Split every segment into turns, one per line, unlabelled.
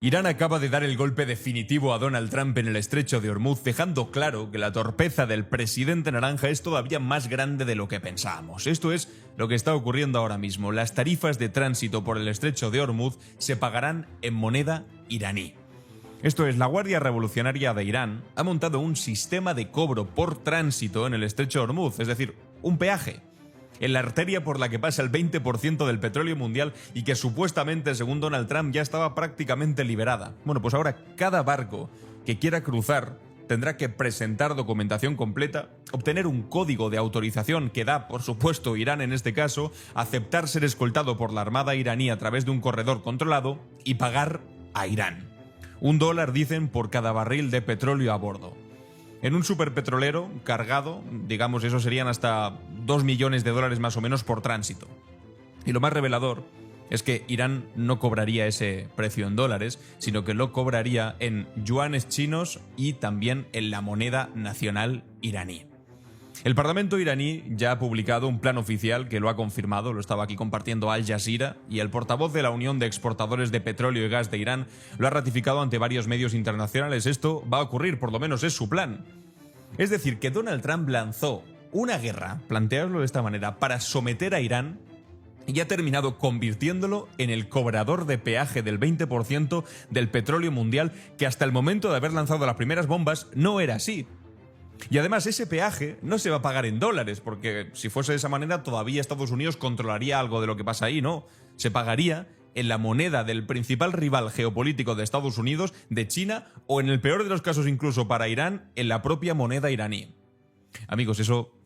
Irán acaba de dar el golpe definitivo a Donald Trump en el estrecho de Hormuz, dejando claro que la torpeza del presidente naranja es todavía más grande de lo que pensábamos. Esto es lo que está ocurriendo ahora mismo. Las tarifas de tránsito por el estrecho de Hormuz se pagarán en moneda iraní. Esto es, la Guardia Revolucionaria de Irán ha montado un sistema de cobro por tránsito en el estrecho de Hormuz, es decir, un peaje, en la arteria por la que pasa el 20% del petróleo mundial y que supuestamente, según Donald Trump, ya estaba prácticamente liberada. Bueno, pues ahora cada barco que quiera cruzar tendrá que presentar documentación completa, obtener un código de autorización que da, por supuesto, Irán en este caso, aceptar ser escoltado por la Armada iraní a través de un corredor controlado y pagar a Irán. $1, dicen, por cada barril de petróleo a bordo. En un superpetrolero cargado, digamos, eso serían hasta $2 millones más o menos por tránsito. Y lo más revelador es que Irán no cobraría ese precio en dólares, sino que lo cobraría en yuanes chinos y también en la moneda nacional iraní. El Parlamento iraní ya ha publicado un plan oficial que lo ha confirmado, lo estaba aquí compartiendo Al Jazeera, y el portavoz de la Unión de Exportadores de Petróleo y Gas de Irán lo ha ratificado ante varios medios internacionales. Esto va a ocurrir, por lo menos es su plan. Es decir, que Donald Trump lanzó una guerra, plantearlo de esta manera, para someter a Irán y ha terminado convirtiéndolo en el cobrador de peaje del 20% del petróleo mundial, que hasta el momento de haber lanzado las primeras bombas no era así. Y además ese peaje no se va a pagar en dólares, porque si fuese de esa manera todavía Estados Unidos controlaría algo de lo que pasa ahí, ¿no? Se pagaría en la moneda del principal rival geopolítico de Estados Unidos, de China, o en el peor de los casos incluso para Irán, en la propia moneda iraní. Amigos, eso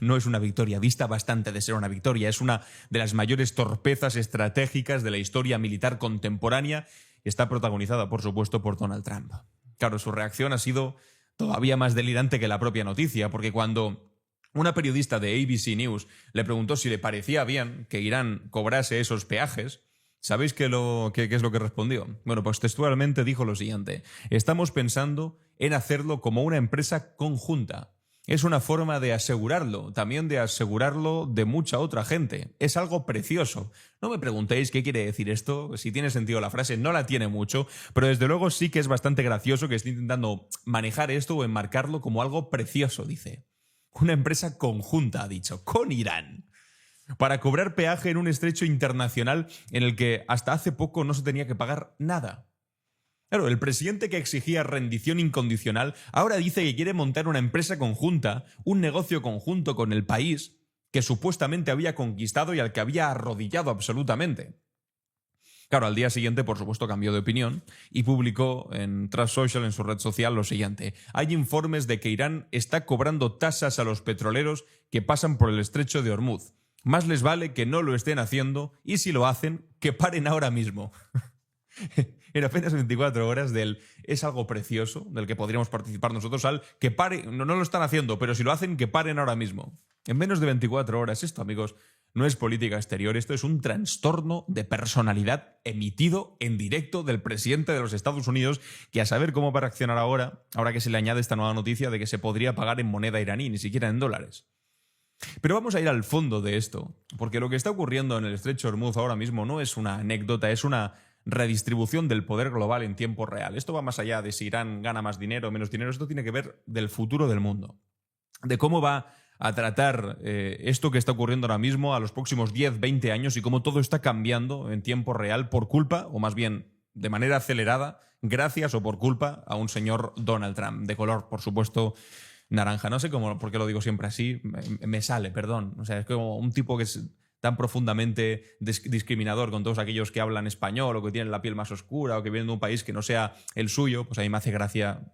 no es una victoria, dista bastante de ser una victoria, es una de las mayores torpezas estratégicas de la historia militar contemporánea y está protagonizada, por supuesto, por Donald Trump. Claro, su reacción ha sido todavía más delirante que la propia noticia, porque cuando una periodista de ABC News le preguntó si le parecía bien que Irán cobrase esos peajes, ¿sabéis qué es lo que respondió? Bueno, pues textualmente dijo lo siguiente: estamos pensando en hacerlo como una empresa conjunta. Es una forma de asegurarlo, también de asegurarlo de mucha otra gente. Es algo precioso. No me preguntéis qué quiere decir esto, si tiene sentido la frase, no la tiene mucho, pero desde luego sí que es bastante gracioso que esté intentando manejar esto o enmarcarlo como algo precioso, dice. Una empresa conjunta, ha dicho, con Irán, para cobrar peaje en un estrecho internacional en el que hasta hace poco no se tenía que pagar nada. Claro, el presidente que exigía rendición incondicional ahora dice que quiere montar una empresa conjunta, un negocio conjunto con el país que supuestamente había conquistado y al que había arrodillado absolutamente. Claro, al día siguiente, por supuesto, cambió de opinión y publicó en Trust Social, en su red social, lo siguiente: hay informes de que Irán está cobrando tasas a los petroleros que pasan por el estrecho de Hormuz. Más les vale que no lo estén haciendo y si lo hacen, que paren ahora mismo. En apenas 24 horas del es algo precioso, del que podríamos participar nosotros, al que paren, no lo están haciendo, pero si lo hacen, que paren ahora mismo. En menos de 24 horas. Esto, amigos, no es política exterior, esto es un trastorno de personalidad emitido en directo del presidente de los Estados Unidos, que a saber cómo va a reaccionar ahora que se le añade esta nueva noticia de que se podría pagar en moneda iraní, ni siquiera en dólares. Pero vamos a ir al fondo de esto, porque lo que está ocurriendo en el estrecho de Hormuz ahora mismo no es una anécdota, es una redistribución del poder global en tiempo real. Esto va más allá de si Irán gana más dinero o menos dinero, esto tiene que ver del futuro del mundo, de cómo va a tratar esto que está ocurriendo ahora mismo a los próximos 10, 20 años y cómo todo está cambiando en tiempo real por culpa, o más bien de manera acelerada, gracias o por culpa a un señor Donald Trump, de color, por supuesto, naranja. No sé por qué lo digo siempre así, me sale, perdón. O sea, es como un tipo que es tan profundamente discriminador con todos aquellos que hablan español o que tienen la piel más oscura o que vienen de un país que no sea el suyo, pues a mí me hace gracia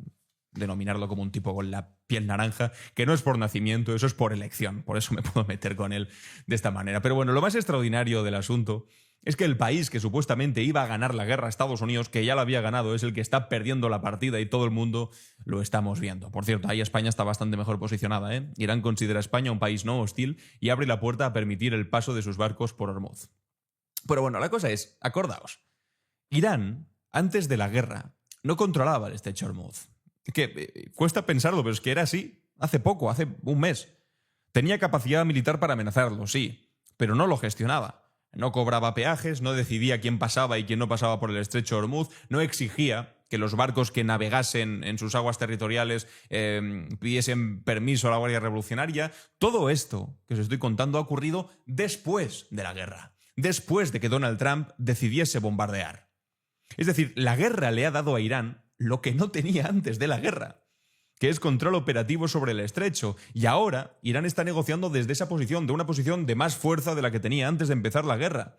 denominarlo como un tipo con la piel naranja, que no es por nacimiento, eso es por elección. Por eso me puedo meter con él de esta manera. Pero bueno, lo más extraordinario del asunto es que el país que supuestamente iba a ganar la guerra a Estados Unidos, que ya la había ganado, es el que está perdiendo la partida y todo el mundo lo estamos viendo. Por cierto, ahí España está bastante mejor posicionada, ¿eh? Irán considera a España un país no hostil y abre la puerta a permitir el paso de sus barcos por Hormuz. Pero bueno, la cosa es, acordaos, Irán, antes de la guerra, no controlaba el estrecho de Hormuz. Que cuesta pensarlo, pero es que era así hace poco, hace un mes. Tenía capacidad militar para amenazarlo, sí, pero no lo gestionaba. no cobraba peajes, no decidía quién pasaba y quién no pasaba por el estrecho de Ormuz, no exigía que los barcos que navegasen en sus aguas territoriales pidiesen permiso a la Guardia Revolucionaria. Todo esto que os estoy contando ha ocurrido después de la guerra, después de que Donald Trump decidiese bombardear. Es decir, la guerra le ha dado a Irán lo que no tenía antes de la guerra, que es control operativo sobre el estrecho. Y ahora Irán está negociando desde esa posición, de una posición de más fuerza de la que tenía antes de empezar la guerra.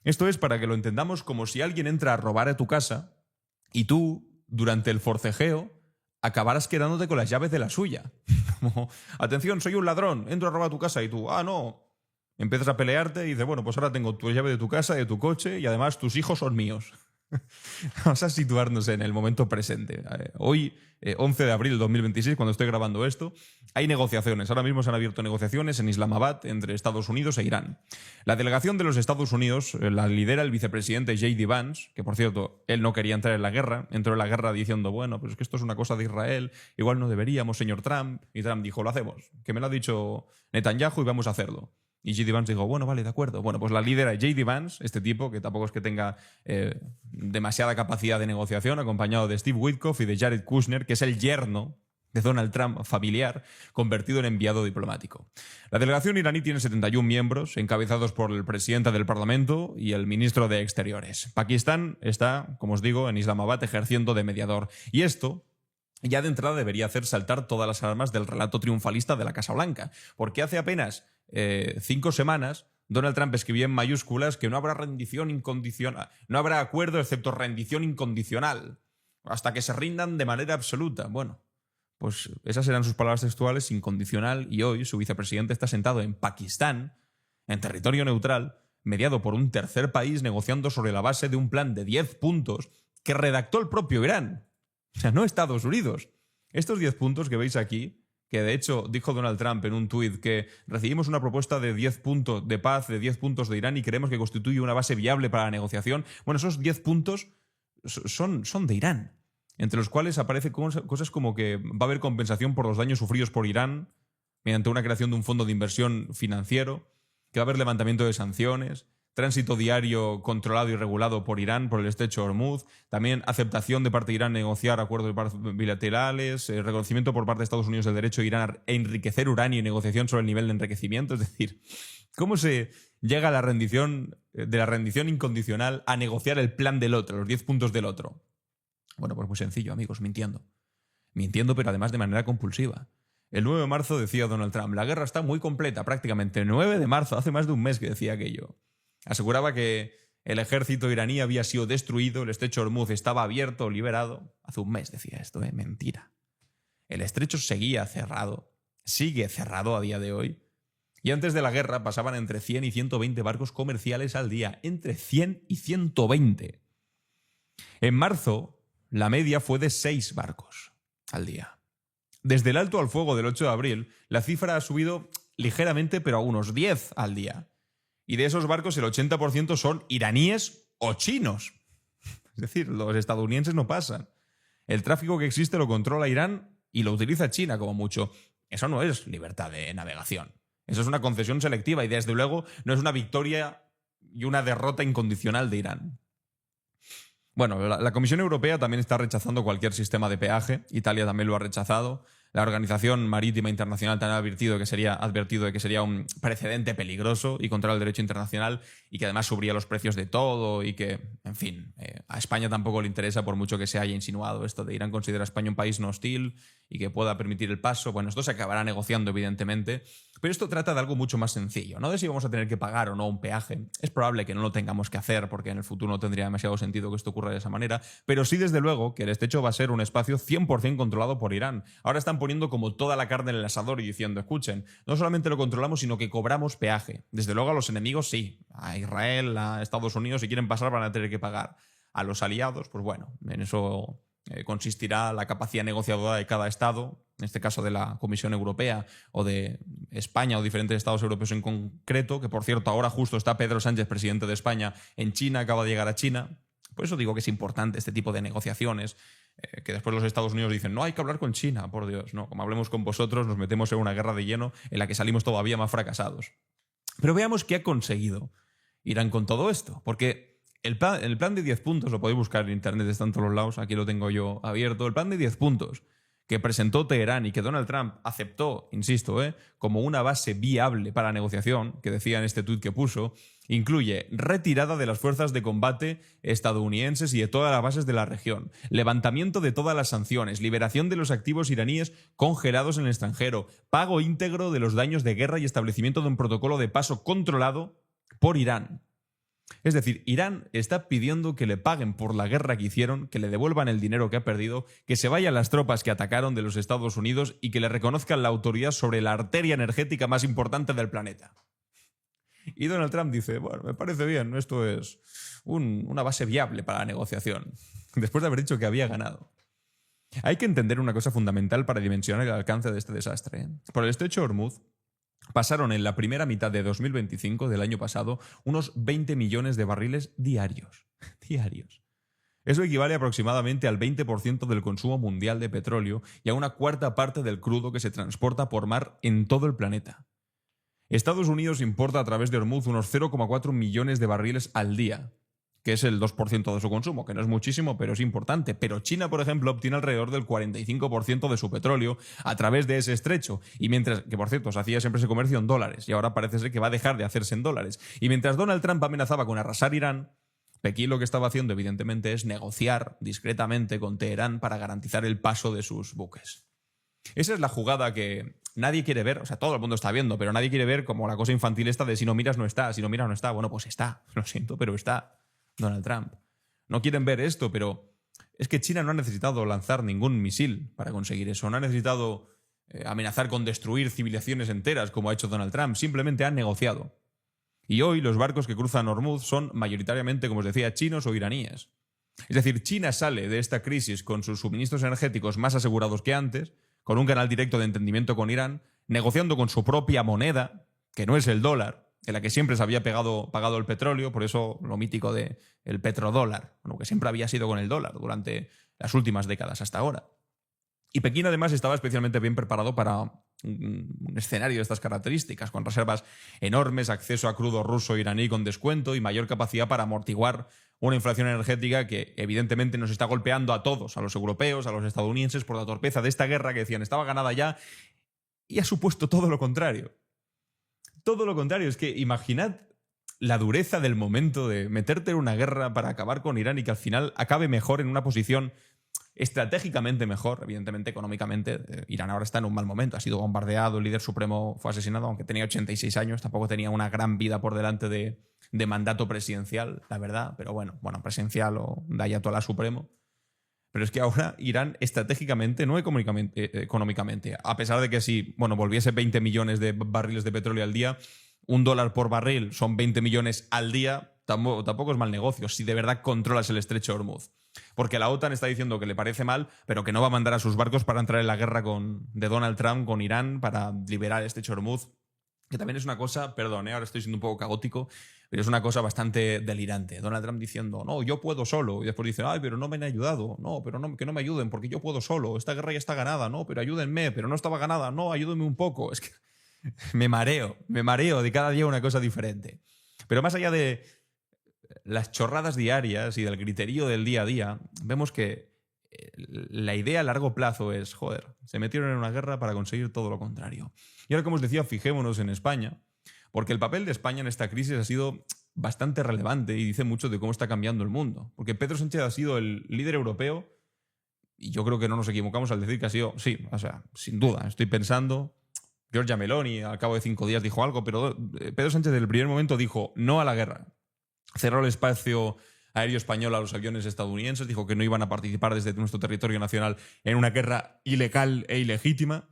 Esto es para que lo entendamos como si alguien entra a robar a tu casa y tú, durante el forcejeo, acabaras quedándote con las llaves de la suya. Como, atención, soy un ladrón, entro a robar a tu casa y tú, no. Empiezas a pelearte y dices, bueno, pues ahora tengo tu llave de tu casa, de tu coche y además tus hijos son míos. Vamos a situarnos en el momento presente. Hoy, 11 de abril de 2026, cuando estoy grabando esto, hay negociaciones. Ahora mismo se han abierto negociaciones en Islamabad entre Estados Unidos e Irán. La delegación de los Estados Unidos la lidera el vicepresidente J.D. Vance, que por cierto, él no quería entrar en la guerra. Entró en la guerra diciendo, bueno, pues es que esto es una cosa de Israel, igual no deberíamos, señor Trump. Y Trump dijo, lo hacemos, que me lo ha dicho Netanyahu y vamos a hacerlo. Y J.D. Vance dijo, bueno, vale, de acuerdo. Bueno, pues la líder es J.D. Vance, este tipo, que tampoco es que tenga demasiada capacidad de negociación, acompañado de Steve Witkoff y de Jared Kushner, que es el yerno de Donald Trump familiar, convertido en enviado diplomático. La delegación iraní tiene 71 miembros, encabezados por el presidente del Parlamento y el ministro de Exteriores. Pakistán está, como os digo, en Islamabad ejerciendo de mediador. Y esto ya de entrada debería hacer saltar todas las alarmas del relato triunfalista de la Casa Blanca, porque hace apenas 5 semanas Donald Trump escribió en mayúsculas que no habrá rendición incondicional, no habrá acuerdo excepto rendición incondicional, hasta que se rindan de manera absoluta. Bueno, pues esas eran sus palabras textuales, incondicional, y hoy su vicepresidente está sentado en Pakistán, en territorio neutral, mediado por un tercer país, negociando sobre la base de un plan de 10 puntos que redactó el propio Irán. O sea, no Estados Unidos. Estos 10 puntos que veis aquí, que de hecho dijo Donald Trump en un tuit que recibimos una propuesta de 10 puntos de paz, de 10 puntos de Irán y creemos que constituye una base viable para la negociación. Bueno, esos 10 puntos son de Irán, entre los cuales aparecen cosas como que va a haber compensación por los daños sufridos por Irán mediante una creación de un fondo de inversión financiero, que va a haber levantamiento de sanciones, tránsito diario controlado y regulado por Irán por el estrecho de Ormuz, también aceptación de parte de Irán negociar acuerdos bilaterales, reconocimiento por parte de Estados Unidos del derecho de Irán a enriquecer uranio y negociación sobre el nivel de enriquecimiento. Es decir, ¿cómo se llega a la rendición incondicional a negociar el plan del otro, los 10 puntos del otro? Bueno, pues muy sencillo, amigos, mintiendo. Mintiendo, pero además de manera compulsiva. El 9 de marzo decía Donald Trump, la guerra está muy completa, prácticamente. El 9 de marzo, hace más de un mes que decía aquello. Aseguraba que el ejército iraní había sido destruido, el estrecho de Ormuz estaba abierto, liberado. Hace un mes decía esto, mentira. El estrecho seguía cerrado, sigue cerrado a día de hoy. Y antes de la guerra pasaban entre 100 y 120 barcos comerciales al día, entre 100 y 120. En marzo, la media fue de 6 barcos al día. Desde el alto al fuego del 8 de abril, la cifra ha subido ligeramente, pero a unos 10 al día. Y de esos barcos el 80% son iraníes o chinos. Es decir, los estadounidenses no pasan. El tráfico que existe lo controla Irán y lo utiliza China como mucho. Eso no es libertad de navegación. Eso es una concesión selectiva y desde luego no es una victoria y una derrota incondicional de Irán. Bueno, la Comisión Europea también está rechazando cualquier sistema de peaje. Italia también lo ha rechazado. La Organización Marítima Internacional también ha advertido de que sería un precedente peligroso y contra el derecho internacional y que además subiría los precios de todo y que, en fin, a España tampoco le interesa por mucho que se haya insinuado esto de Irán considera a España un país no hostil y que pueda permitir el paso. Bueno, esto se acabará negociando, evidentemente, pero esto trata de algo mucho más sencillo, no de si vamos a tener que pagar o no un peaje. Es probable que no lo tengamos que hacer porque en el futuro no tendría demasiado sentido que esto ocurra de esa manera, pero sí, desde luego, que el estrecho va a ser un espacio 100% controlado por Irán. Ahora están poniendo como toda la carne en el asador y diciendo, escuchen, no solamente lo controlamos, sino que cobramos peaje. Desde luego a los enemigos sí, a Israel, a Estados Unidos, si quieren pasar van a tener que pagar. A los aliados, pues bueno, en eso consistirá la capacidad negociadora de cada Estado, en este caso de la Comisión Europea o de España o diferentes Estados europeos en concreto, que por cierto ahora justo está Pedro Sánchez, presidente de España, en China, acaba de llegar a China. Por eso digo que es importante este tipo de negociaciones, que después los Estados Unidos dicen, no hay que hablar con China, por Dios, no, como hablemos con vosotros nos metemos en una guerra de lleno en la que salimos todavía más fracasados. Pero veamos qué ha conseguido Irán con todo esto? Porque el plan de 10 puntos, lo podéis buscar en internet, está en todos los lados, aquí lo tengo yo abierto, el plan de 10 puntos que presentó Teherán y que Donald Trump aceptó, insisto, como una base viable para la negociación, que decía en este tuit que puso, incluye retirada de las fuerzas de combate estadounidenses y de todas las bases de la región, levantamiento de todas las sanciones, liberación de los activos iraníes congelados en el extranjero, pago íntegro de los daños de guerra y establecimiento de un protocolo de paso controlado por Irán. Es decir, Irán está pidiendo que le paguen por la guerra que hicieron, que le devuelvan el dinero que ha perdido, que se vayan las tropas que atacaron de los Estados Unidos y que le reconozcan la autoridad sobre la arteria energética más importante del planeta. Y Donald Trump dice, bueno, me parece bien, esto es una base viable para la negociación, después de haber dicho que había ganado. Hay que entender una cosa fundamental para dimensionar el alcance de este desastre. Por el estrecho de Hormuz pasaron en la primera mitad de 2025 del año pasado unos 20 millones de barriles diarios. Diarios. Eso equivale aproximadamente al 20% del consumo mundial de petróleo y a una cuarta parte del crudo que se transporta por mar en todo el planeta. Estados Unidos importa a través de Hormuz unos 0,4 millones de barriles al día, que es el 2% de su consumo, que no es muchísimo, pero es importante. Pero China, por ejemplo, obtiene alrededor del 45% de su petróleo a través de ese estrecho. Y mientras, que por cierto, se hacía siempre ese comercio en dólares, y ahora parece ser que va a dejar de hacerse en dólares. Y mientras Donald Trump amenazaba con arrasar Irán, Pekín lo que estaba haciendo, evidentemente, es negociar discretamente con Teherán para garantizar el paso de sus buques. Esa es la jugada que nadie quiere ver, o sea, todo el mundo está viendo, pero nadie quiere ver como la cosa infantil esta de si no miras no está, si no miras no está. Bueno, pues está, lo siento, pero está. Donald Trump. No quieren ver esto, pero es que China no ha necesitado lanzar ningún misil para conseguir eso. No ha necesitado amenazar con destruir civilizaciones enteras como ha hecho Donald Trump. Simplemente han negociado. Y hoy los barcos que cruzan Hormuz son mayoritariamente, como os decía, chinos o iraníes. Es decir, China sale de esta crisis con sus suministros energéticos más asegurados que antes, con un canal directo de entendimiento con Irán, negociando con su propia moneda, que no es el dólar, en la que siempre se había pagado el petróleo, por eso lo mítico de el petrodólar, bueno, que siempre había sido con el dólar durante las últimas décadas hasta ahora. Y Pekín además estaba especialmente bien preparado para un escenario de estas características, con reservas enormes, acceso a crudo ruso e iraní con descuento y mayor capacidad para amortiguar una inflación energética que evidentemente nos está golpeando a todos, a los europeos, a los estadounidenses, por la torpeza de esta guerra que decían estaba ganada ya, y ha supuesto todo lo contrario. Todo lo contrario, es que imaginad la dureza del momento de meterte en una guerra para acabar con Irán y que al final acabe mejor en una posición estratégicamente mejor, evidentemente económicamente. Irán ahora está en un mal momento, ha sido bombardeado, el líder supremo fue asesinado, aunque tenía 86 años, tampoco tenía una gran vida por delante de mandato presidencial, la verdad, pero bueno, presidencial o de ayatolá supremo. Pero es que ahora Irán estratégicamente, no económicamente, a pesar de que si volviese 20 millones de barriles de petróleo al día, $1 por barril son 20 millones al día, tampoco es mal negocio si de verdad controlas el estrecho de Hormuz. Porque la OTAN está diciendo que le parece mal, pero que no va a mandar a sus barcos para entrar en la guerra de Donald Trump con Irán para liberar el estrecho de Hormuz. Que también es una cosa, perdón, ahora estoy siendo un poco caótico, pero es una cosa bastante delirante. Donald Trump diciendo, no, yo puedo solo. Y después dice, ay, pero no me han ayudado. No, pero no, que no me ayuden porque yo puedo solo. Esta guerra ya está ganada. No, pero ayúdenme. Pero no estaba ganada. No, ayúdenme un poco. Es que me mareo de cada día una cosa diferente. Pero más allá de las chorradas diarias y del griterío del día a día, vemos que la idea a largo plazo es, se metieron en una guerra para conseguir todo lo contrario. Y ahora, como os decía, fijémonos en España, porque el papel de España en esta crisis ha sido bastante relevante y dice mucho de cómo está cambiando el mundo. Porque Pedro Sánchez ha sido el líder europeo, y yo creo que no nos equivocamos al decir que ha sido, sí, o sea, sin duda, estoy pensando, Giorgia Meloni al cabo de 5 días dijo algo, pero Pedro Sánchez desde el primer momento dijo no a la guerra. Cerró el espacio aéreo español a los aviones estadounidenses, dijo que no iban a participar desde nuestro territorio nacional en una guerra ilegal e ilegítima,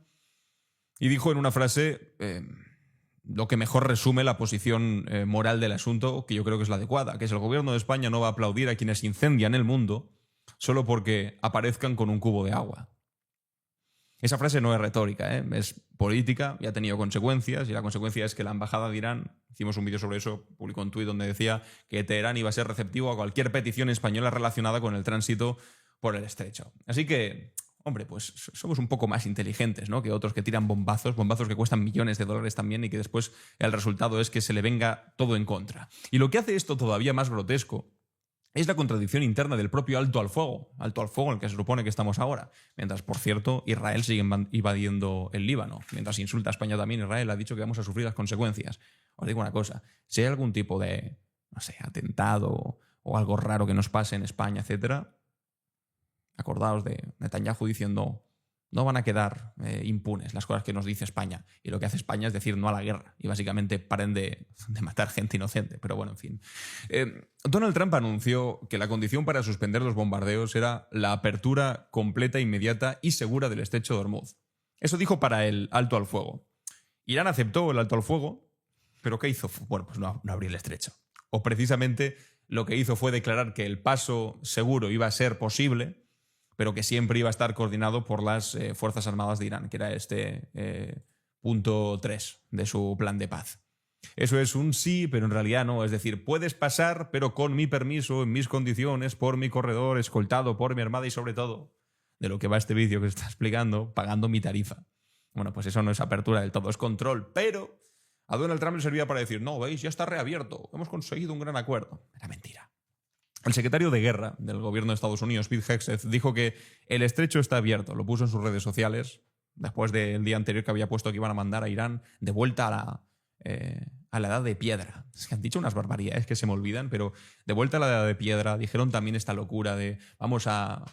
y dijo en una frase lo que mejor resume la posición moral del asunto, que yo creo que es la adecuada, que es el gobierno de España no va a aplaudir a quienes incendian el mundo solo porque aparezcan con un cubo de agua. Esa frase no es retórica, es política y ha tenido consecuencias, y la consecuencia es que la embajada de Irán, hicimos un vídeo sobre eso, publicó un tuit donde decía que Teherán iba a ser receptivo a cualquier petición española relacionada con el tránsito por el estrecho. Así que hombre, pues somos un poco más inteligentes, ¿no?, que otros que tiran bombazos que cuestan millones de dólares también y que después el resultado es que se le venga todo en contra. Y lo que hace esto todavía más grotesco es la contradicción interna del propio alto al fuego en el que se supone que estamos ahora. Mientras, por cierto, Israel sigue invadiendo el Líbano. Mientras insulta a España también, Israel ha dicho que vamos a sufrir las consecuencias. Os digo una cosa, si hay algún tipo de, no sé, atentado o algo raro que nos pase en España, etcétera, acordaos de Netanyahu diciendo: no van a quedar impunes las cosas que nos dice España. Y lo que hace España es decir no a la guerra. Y básicamente paren de matar gente inocente. Pero bueno, en fin. Donald Trump anunció que la condición para suspender los bombardeos era la apertura completa, inmediata y segura del estrecho de Hormuz. Eso dijo para el alto al fuego. Irán aceptó el alto al fuego, pero ¿qué hizo? Bueno, pues no abrió el estrecho. O precisamente lo que hizo fue declarar que el paso seguro iba a ser posible, pero que siempre iba a estar coordinado por las Fuerzas Armadas de Irán, que era este punto 3 de su plan de paz. Eso es un sí, pero en realidad no. Es decir, puedes pasar, pero con mi permiso, en mis condiciones, por mi corredor, escoltado por mi armada y sobre todo, de lo que va este vídeo que se está explicando, pagando mi tarifa. Bueno, pues eso no es apertura del todo, es control. Pero a Donald Trump le servía para decir: no, veis, ya está reabierto, hemos conseguido un gran acuerdo. Era mentira. El secretario de Guerra del gobierno de Estados Unidos, Pete Hegseth, dijo que el estrecho está abierto. Lo puso en sus redes sociales después del día anterior que había puesto que iban a mandar a Irán de vuelta a la edad de piedra. Es que han dicho unas barbaridades que se me olvidan, pero de vuelta a la edad de piedra. Dijeron también esta locura de vamos a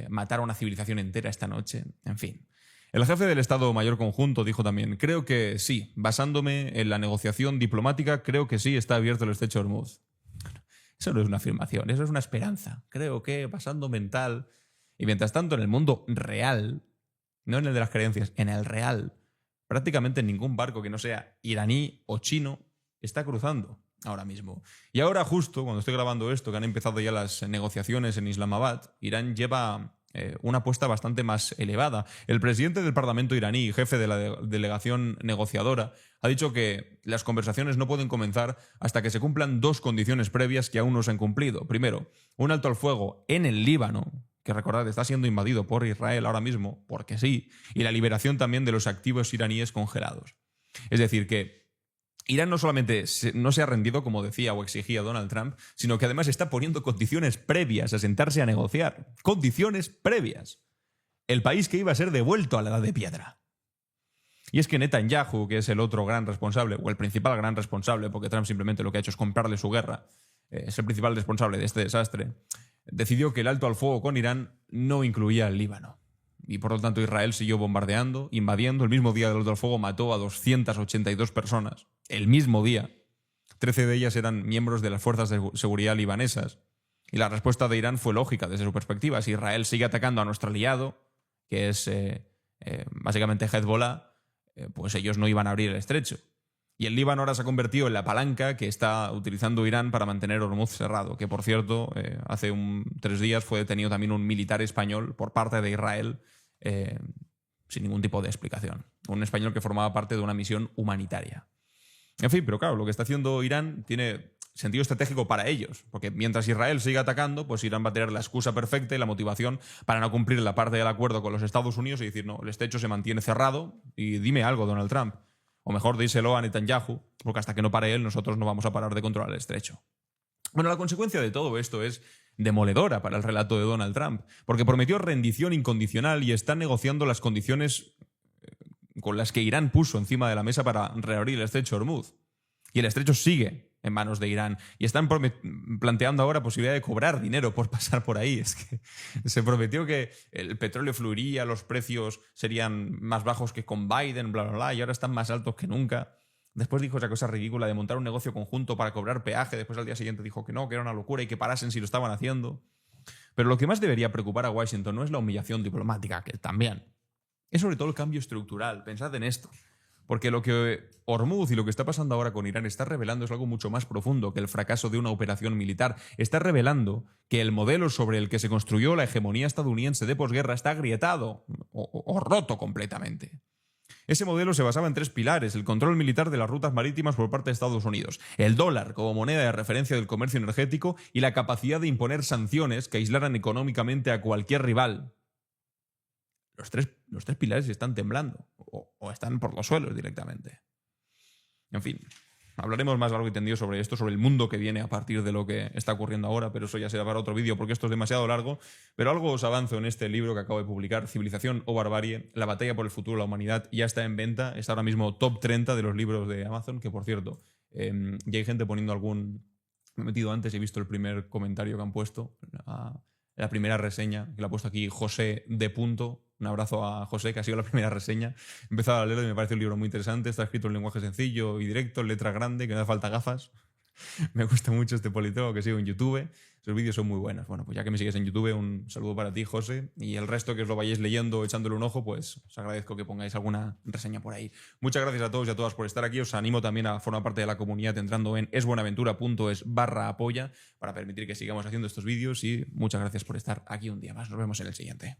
matar a una civilización entera esta noche. En fin. El jefe del Estado Mayor Conjunto dijo también: creo que sí, basándome en la negociación diplomática, creo que sí está abierto el estrecho de Hormuz. Eso no es una afirmación, eso es una esperanza. Creo que, basando mental. Y mientras tanto, en el mundo real, no en el de las creencias, en el real, prácticamente ningún barco que no sea iraní o chino está cruzando ahora mismo. Y ahora, justo cuando estoy grabando esto, que han empezado ya las negociaciones en Islamabad, Irán lleva una apuesta bastante más elevada. El presidente del Parlamento iraní, jefe de la delegación negociadora, ha dicho que las conversaciones no pueden comenzar hasta que se cumplan dos condiciones previas que aún no se han cumplido. Primero, un alto al fuego en el Líbano, que recordad está siendo invadido por Israel ahora mismo, porque sí, y la liberación también de los activos iraníes congelados. Es decir, que Irán no solamente no se ha rendido, como decía o exigía Donald Trump, sino que además está poniendo condiciones previas a sentarse a negociar. Condiciones previas. El país que iba a ser devuelto a la edad de piedra. Y es que Netanyahu, que es el otro gran responsable, o el principal gran responsable, porque Trump simplemente lo que ha hecho es comprarle su guerra, es el principal responsable de este desastre, decidió que el alto al fuego con Irán no incluía el Líbano. Y por lo tanto Israel siguió bombardeando, invadiendo. El mismo día del alto al fuego mató a 282 personas. El mismo día. 13 de ellas eran miembros de las fuerzas de seguridad libanesas. Y la respuesta de Irán fue lógica desde su perspectiva. Si Israel sigue atacando a nuestro aliado, que es básicamente Hezbollah, pues ellos no iban a abrir el estrecho. Y el Líbano ahora se ha convertido en la palanca que está utilizando Irán para mantener Hormuz cerrado. Que, por cierto, hace 3 días fue detenido también un militar español por parte de Israel sin ningún tipo de explicación. Un español que formaba parte de una misión humanitaria. En fin, pero claro, lo que está haciendo Irán tiene sentido estratégico para ellos, porque mientras Israel siga atacando, pues Irán va a tener la excusa perfecta y la motivación para no cumplir la parte del acuerdo con los Estados Unidos y decir: no, el estrecho se mantiene cerrado y dime algo, Donald Trump. O mejor, díselo a Netanyahu, porque hasta que no pare él, nosotros no vamos a parar de controlar el estrecho. Bueno, la consecuencia de todo esto es demoledora para el relato de Donald Trump, porque prometió rendición incondicional y está negociando las condiciones con las que Irán puso encima de la mesa para reabrir el estrecho de Hormuz. Y el estrecho sigue en manos de Irán. Y están planteando ahora posibilidad de cobrar dinero por pasar por ahí. Es que se prometió que el petróleo fluiría, los precios serían más bajos que con Biden, bla, bla, bla, y ahora están más altos que nunca. Después dijo esa cosa ridícula de montar un negocio conjunto para cobrar peaje. Después al día siguiente dijo que no, que era una locura y que parasen si lo estaban haciendo. Pero lo que más debería preocupar a Washington no es la humillación diplomática, que también. Es sobre todo el cambio estructural. Pensad en esto. Porque lo que Hormuz y lo que está pasando ahora con Irán está revelando es algo mucho más profundo que el fracaso de una operación militar. Está revelando que el modelo sobre el que se construyó la hegemonía estadounidense de posguerra está agrietado o roto completamente. Ese modelo se basaba en 3 pilares: el control militar de las rutas marítimas por parte de Estados Unidos, el dólar como moneda de referencia del comercio energético y la capacidad de imponer sanciones que aislaran económicamente a cualquier rival. los tres pilares están temblando o están por los suelos directamente. En fin, hablaremos más largo y tendido sobre esto, sobre el mundo que viene a partir de lo que está ocurriendo ahora, pero eso ya será para otro vídeo porque esto es demasiado largo. Pero algo os avanzo en este libro que acabo de publicar, Civilización o Barbarie, la batalla por el futuro de la humanidad, ya está en venta, está ahora mismo top 30 de los libros de Amazon, que por cierto, ya hay gente poniendo algún... Me he metido antes y he visto el primer comentario que han puesto, la primera reseña, que la ha puesto aquí José de Punto. Un abrazo a José, que ha sido la primera reseña. He empezado a leerlo y me parece un libro muy interesante. Está escrito en lenguaje sencillo y directo, en letra grande, que no hace falta gafas. Me gusta mucho este politólogo que sigo en YouTube. Sus vídeos son muy buenos. Bueno, pues ya que me sigues en YouTube, un saludo para ti, José. Y el resto que os lo vayáis leyendo, echándole un ojo, pues os agradezco que pongáis alguna reseña por ahí. Muchas gracias a todos y a todas por estar aquí. Os animo también a formar parte de la comunidad entrando en esbuenaventura.es/apoya para permitir que sigamos haciendo estos vídeos. Y muchas gracias por estar aquí un día más. Nos vemos en el siguiente.